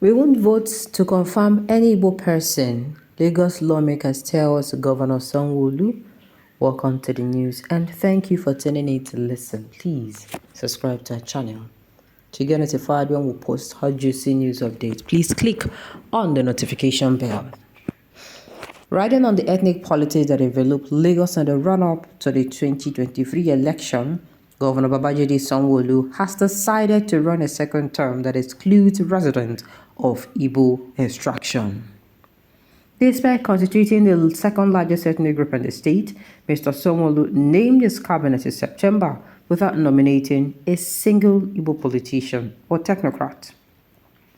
We won't vote to confirm any Igbo person, Lagos lawmakers tell us Governor Sanwo-Olu. Welcome to the news and thank you for tuning in to listen. Please subscribe to our channel. To get notified when we post hot juicy news updates, please click on the notification bell. Riding on the ethnic politics that enveloped Lagos in the run-up to the 2023 election, Governor Babajide Sanwo-Olu has decided to run a second term that excludes residents of Igbo extraction. Despite constituting the second largest ethnic group in the state, Mr. Sanwo-Olu named his cabinet in September without nominating a single Igbo politician or technocrat,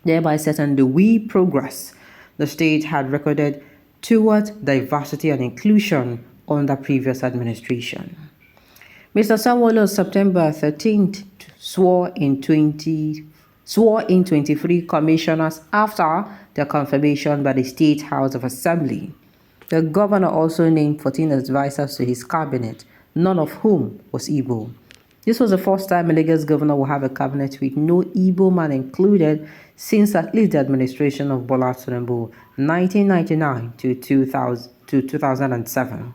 thereby setting the progress the state had recorded towards diversity and inclusion under previous administration. Mr. Sanwo-Olu on September 13th swore in 23 commissioners after their confirmation by the State House of Assembly. The governor also named 14 advisors to his cabinet, none of whom was Igbo. This was the first time a Lagos governor will have a cabinet with no Igbo man included since at least the administration of Bola Tinubu, 1999 to 2007.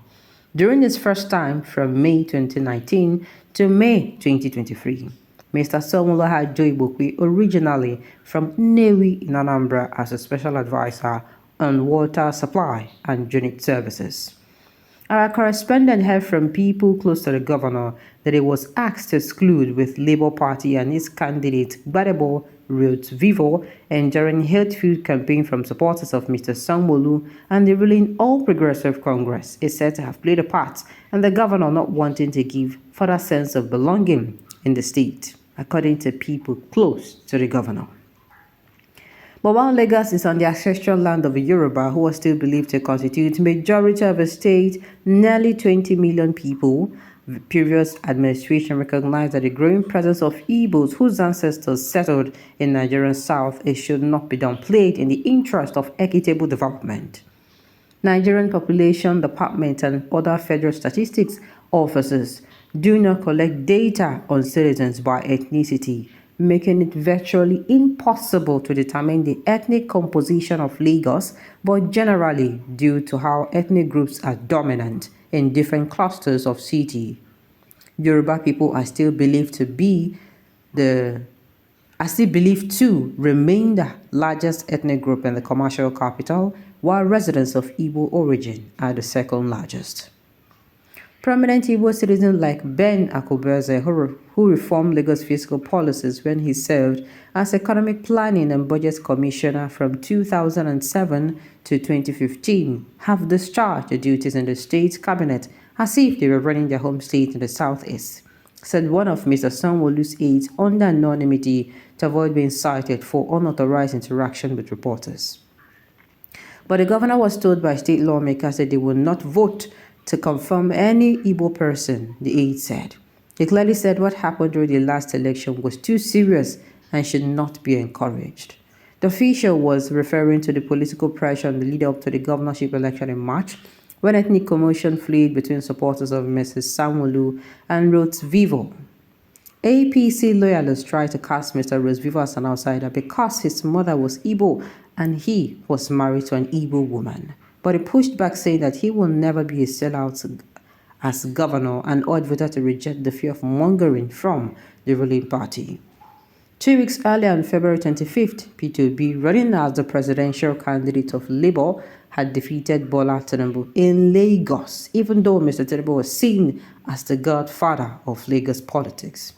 During his first time from May 2019 to May 2023, Mr. Sanwo-Olu had Joe Ibokwe, originally from Nnewi in Anambra, as a special advisor on water supply and unit services. Our correspondent heard from people close to the governor that he was asked to exclude with Labour Party and its candidate Gbadebo Ruth Vivo, and during hate-filled campaign from supporters of Mr. Sanwo-Olu and the ruling All Progressive Congress is said to have played a part in the governor not wanting to give further sense of belonging in the state, according to people close to the governor. But while Lagos is on the ancestral land of the Yoruba, who are still believed to constitute majority of the state, nearly 20 million people, the previous administration recognized that the growing presence of Igbos whose ancestors settled in Nigeria's south should not be downplayed in the interest of equitable development. Nigerian Population Department and other federal statistics offices do not collect data on citizens by ethnicity, making it virtually impossible to determine the ethnic composition of Lagos, but generally due to how ethnic groups are dominant in different clusters of city. Yoruba people are still believed to remain the largest ethnic group in the commercial capital, while residents of Igbo origin are the second largest. Prominent Igbo citizens like Ben Akubeze, who reformed Lagos fiscal policies when he served as Economic Planning and Budget Commissioner from 2007 to 2015, have discharged the duties in the state cabinet as if they were running their home state in the southeast, said one of Mr. Sanwo-Olu's aides under anonymity to avoid being cited for unauthorized interaction with reporters. But the governor was told by state lawmakers that they will not vote to confirm any Igbo person, the aide said. He clearly said what happened during the last election was too serious and should not be encouraged. The official was referring to the political pressure on the lead up to the governorship election in March, when ethnic commotion flared between supporters of Mrs. Sanwo-Olu and Ruth Vivo. APC loyalists tried to cast Mr. Ruth Vivo as an outsider because his mother was Igbo and he was married to an Igbo woman. But he pushed back, saying that he will never be a sellout as governor and urged voters to reject the fear of mongering from the ruling party. 2 weeks earlier, on February 25th, Peter Obi, running as the presidential candidate of Labour, had defeated Bola Tinubu in Lagos, even though Mr. Tinubu was seen as the godfather of Lagos politics.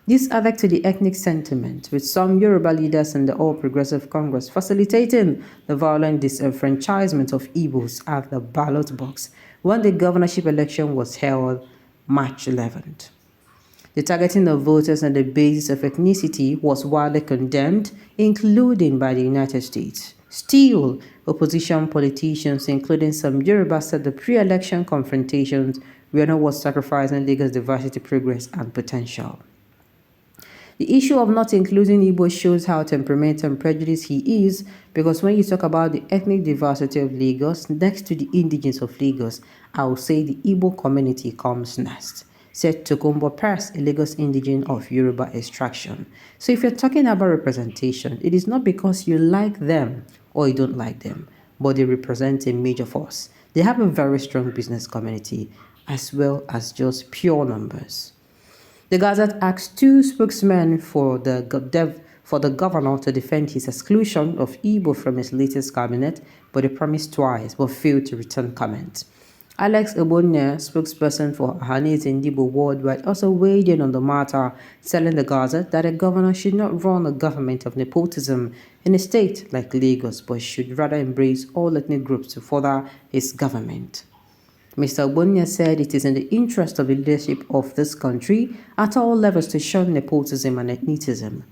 This added to the ethnic sentiment, with some Yoruba leaders in the All Progressive Congress facilitating the violent disenfranchisement of Igbos at the ballot box when the governorship election was held March 11th. The targeting of voters on the basis of ethnicity was widely condemned, including by the United States. Still, opposition politicians, including some Yoruba, said the pre-election confrontations were not worth sacrificing Lagos' diversity, progress, and potential. The issue of not including Igbo shows how temperamental and prejudiced he is, because when you talk about the ethnic diversity of Lagos, next to the indigenes of Lagos, I will say the Igbo community comes next. said Tokumbo Pers, a Lagos indigene of Yoruba extraction. So if you're talking about representation, it is not because you like them or you don't like them, but they represent a major force. They have a very strong business community as well as just pure numbers. The Gazette asked two spokesmen for the governor to defend his exclusion of Igbo from his latest cabinet, but they promised twice but failed to return comment. Alex Obonia, spokesperson for Ahanese Ndibo Worldwide, also weighed in on the matter, telling the Gazette that a governor should not run a government of nepotism in a state like Lagos, but should rather embrace all ethnic groups to further his government. Mr. Obonia said it is in the interest of the leadership of this country at all levels to shun nepotism and ethnicism.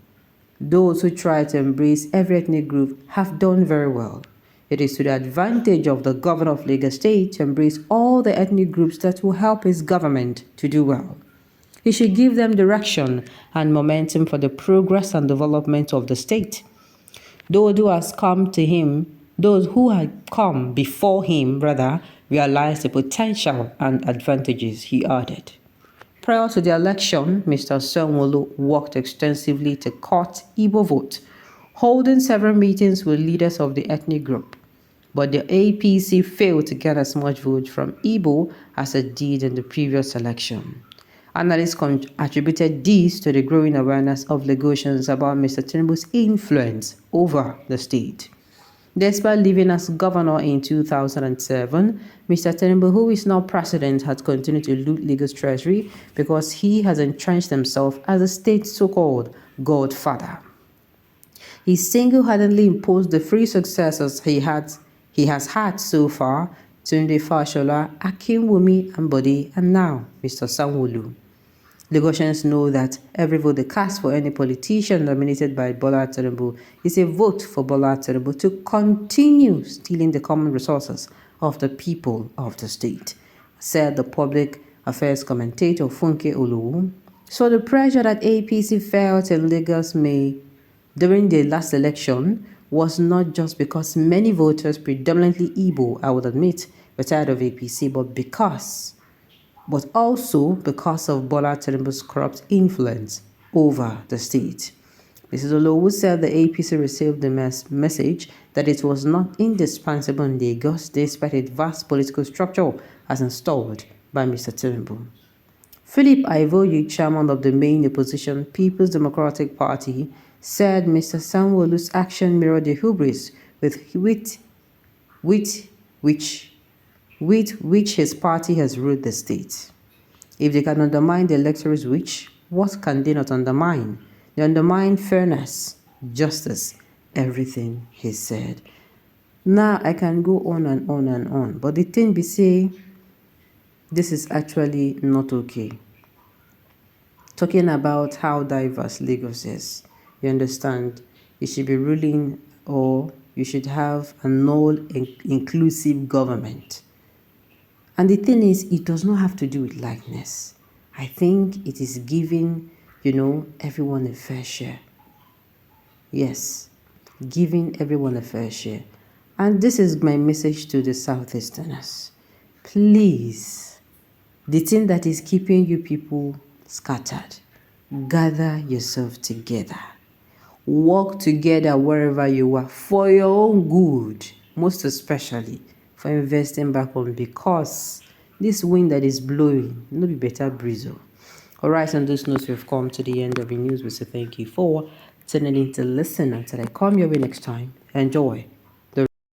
Those who try to embrace every ethnic group have done very well. It is to the advantage of the governor of Lagos State to embrace all the ethnic groups that will help his government to do well. He should give them direction and momentum for the progress and development of the state. Those who had come before him, realized the potential and advantages, he added. Prior to the election, Mr. Sanwo-Olu worked extensively to cut Igbo vote, holding several meetings with leaders of the ethnic group. But the APC failed to get as much vote from Igbo as it did in the previous election. Analysts attributed this to the growing awareness of Lagosians about Mr. Tinubu's influence over the state. Despite leaving as governor in 2007, Mr. Tinubu, who is now president, has continued to loot Lagos treasury because he has entrenched himself as the state's so-called godfather. He single-handedly imposed the three successors he has had so far: Tunde Fashola, Akinwumi Ambode, and now Mr. Sanwo-Olu. Lagosians know that every vote they cast for any politician nominated by Bola Tinubu is a vote for Bola Tinubu to continue stealing the common resources of the people of the state, said the public affairs commentator Funke Olowu. So the pressure that APC felt in Lagos during the last election was not just because many voters, predominantly Igbo, I would admit, were tired of APC, but also because of Bola Tinubu's corrupt influence over the state. Mrs. Olowu said the APC received the message that it was not indispensable in Lagos despite its vast political structure as installed by Mr. Tinubu. Philip Ivoyu, chairman of the main opposition People's Democratic Party, said Mr. Sanwo-Olu's action mirrored the hubris with which his party has ruled the state. If they can undermine the electorate's wish, what can they not undermine? They undermine fairness, justice, everything, he said. Now I can go on and on and on, but the thing be say, this is actually not okay. Talking about how diverse Lagos is, you understand, you should be ruling, or you should have an all-inclusive government. And the thing is, it does not have to do with likeness. I think it is giving, everyone a fair share. Yes, giving everyone a fair share. And this is my message to the Southeasterners. Please, the thing that is keeping you people scattered, gather yourself together. Work together wherever you are for your own good, most especially for investing back home, because this wind that is blowing, no be better breeze. Alright, on those notes, we've come to the end of the news. We say thank you for tuning in to listen. Until I come your way next time, enjoy.